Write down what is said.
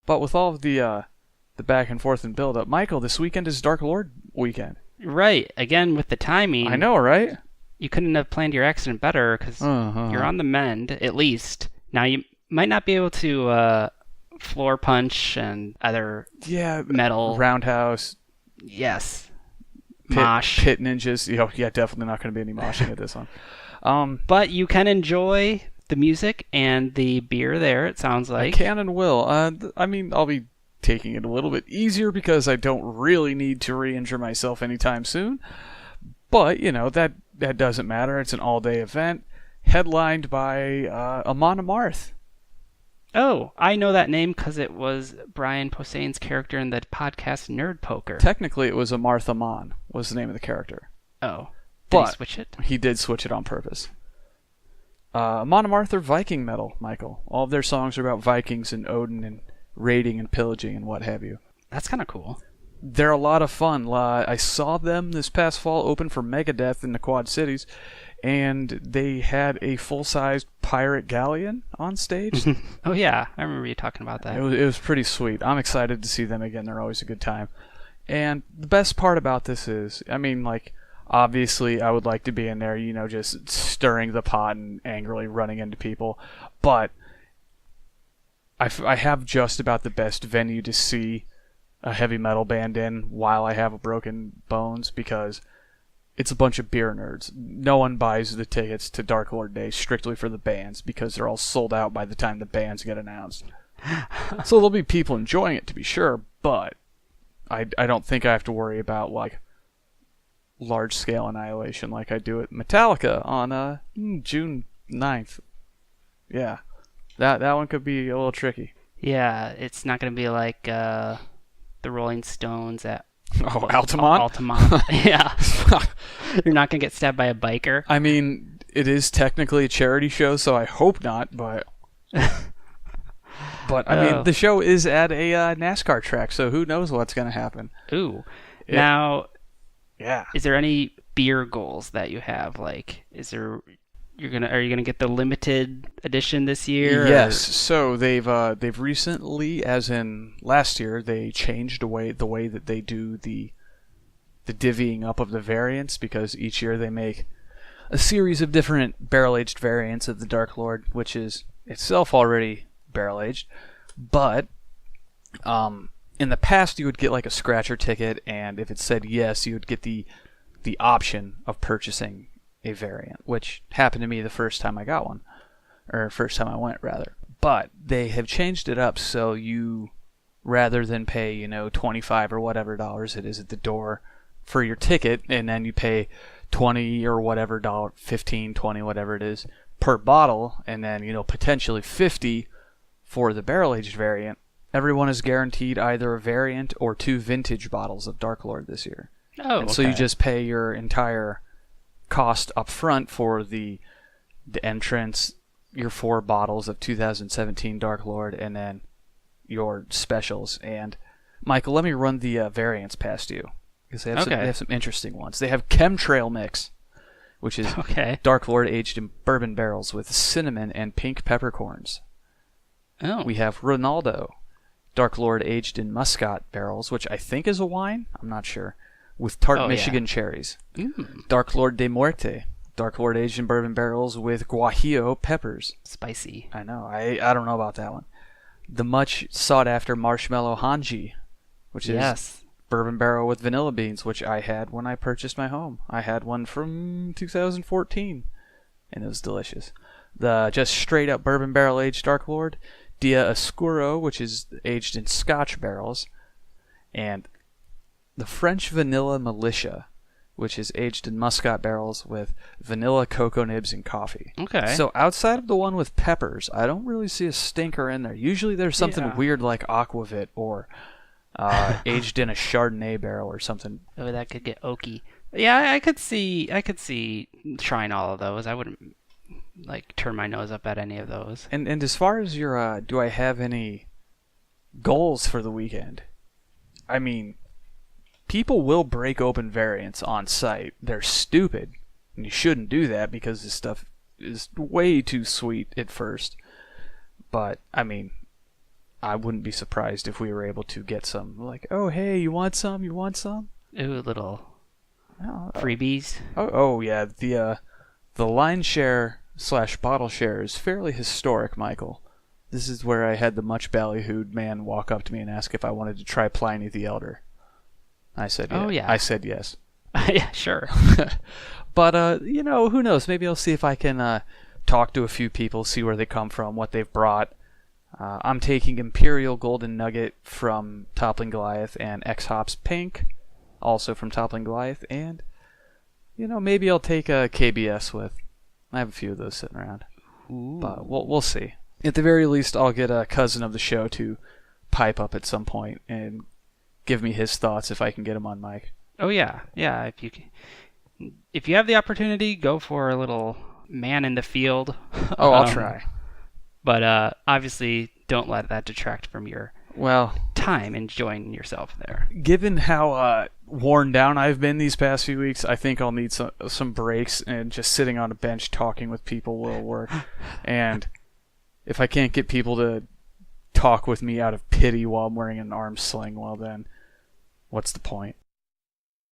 But with all of the back and forth and build up, Michael, this weekend is Dark Lord weekend. Right. Again, with the timing. I know, right? You couldn't have planned your accident better because you're on the mend, at least. Now, you might not be able to floor punch and other metal. Roundhouse. Yes. Mosh. Pit ninjas. Definitely not going to be any moshing at this one. But you can enjoy the music and the beer there, it sounds like. I can and will. I'll be taking it a little bit easier because I don't really need to re-injure myself anytime soon. But, that doesn't matter. It's an all-day event headlined by Amon Amarth. Oh, I know that name because it was Brian Posehn's character in the podcast Nerd Poker. Technically, it was Amarth Amon was the name of the character. Oh. Did he switch it? He did switch it on purpose. Amon Amarth are Viking metal, Michael. All of their songs are about Vikings and Odin and raiding and pillaging and what have you. That's kind of cool. They're a lot of fun. I saw them this past fall open for Megadeth in the Quad Cities, and they had a full-sized pirate galleon on stage. Oh, yeah. I remember you talking about that. It was pretty sweet. I'm excited to see them again. They're always a good time. And the best part about this is, obviously I would like to be in there, just stirring the pot and angrily running into people. But I have just about the best venue to see a heavy metal band in while I have a broken bones, because it's a bunch of beer nerds. No one buys the tickets to Dark Lord Day strictly for the bands because they're all sold out by the time the bands get announced. So there'll be people enjoying it, to be sure, but I don't think I have to worry about large scale annihilation like I do at Metallica on June 9th. Yeah. That one could be a little tricky. Yeah, it's not going to be like the Rolling Stones at Altamont? Altamont. Yeah. You're not going to get stabbed by a biker. It is technically a charity show, so I hope not, but the show is at a NASCAR track, so who knows what's going to happen. Ooh. Now, yeah. Is there any beer goals that you have? Are you gonna get the limited edition this year? Yes. So they've recently, as in last year, they changed the way that they do the divvying up of the variants, because each year they make a series of different barrel-aged variants of the Dark Lord, which is itself already barrel-aged. But in the past, you would get a scratcher ticket, and if it said yes, you would get the option of purchasing a variant, which happened to me the first time I got one, or first time I went, rather. But they have changed it up so you, rather than pay, $25 or whatever dollars it is at the door for your ticket, and then you pay $20 or whatever dollar, $15, $20, whatever it is, per bottle, and then, potentially $50 for the barrel-aged variant, everyone is guaranteed either a variant or 2 vintage bottles of Dark Lord this year. Oh, and so you just pay your entire cost up front for the entrance, your 4 bottles of 2017 Dark Lord, and then your specials. And Michael, let me run the variants past you, because they have some interesting ones. They have Chemtrail Mix, which is Dark Lord aged in bourbon barrels with cinnamon and pink peppercorns. Oh. We have Ronaldo, Dark Lord aged in muscat barrels, which I think is a wine. I'm not sure. With tart Michigan cherries. Dark Lord de Muerte, Dark Lord aged in bourbon barrels with guajillo peppers. Spicy. I know. I don't know about that one. The much sought after Marshmallow Hanji, which is bourbon barrel with vanilla beans, which I had when I purchased my home. I had one from 2014, and it was delicious. The just straight up bourbon barrel aged Dark Lord, Dia Oscuro, which is aged in Scotch barrels, and the French Vanilla Militia, which is aged in muscat barrels with vanilla, cocoa nibs, and coffee. Okay. So outside of the one with peppers, I don't really see a stinker in there. Usually there's something weird like Aquavit or aged in a Chardonnay barrel or something. Oh, that could get oaky. Yeah, I could see trying all of those. I wouldn't turn my nose up at any of those. And as far as your do I have any goals for the weekend? People will break open variants on site. They're stupid, and you shouldn't do that because this stuff is way too sweet at first. But, I wouldn't be surprised if we were able to get some, like, oh, hey, you want some? You want some? Ooh, little freebies. Oh, yeah. The line share / bottle share is fairly historic, Michael. This is where I had the much ballyhooed man walk up to me and ask if I wanted to try Pliny the Elder. I said yes. Oh, yeah. I said yes. Yeah, sure. But, who knows? Maybe I'll see if I can talk to a few people, see where they come from, what they've brought. I'm taking Imperial Golden Nugget from Toppling Goliath and X-Hops Pink, also from Toppling Goliath. And, maybe I'll take a KBS with. I have a few of those sitting around. Ooh. But we'll see. At the very least, I'll get a cousin of the show to pipe up at some point and give me his thoughts if I can get him on mic. Oh yeah. If you have the opportunity, go for a little man in the field. Oh, I'll try. But obviously, don't let that detract from your time enjoying yourself there. Given how worn down I've been these past few weeks, I think I'll need some breaks, and just sitting on a bench talking with people will work. And if I can't get people to talk with me out of pity while I'm wearing an arm sling, well then, what's the point?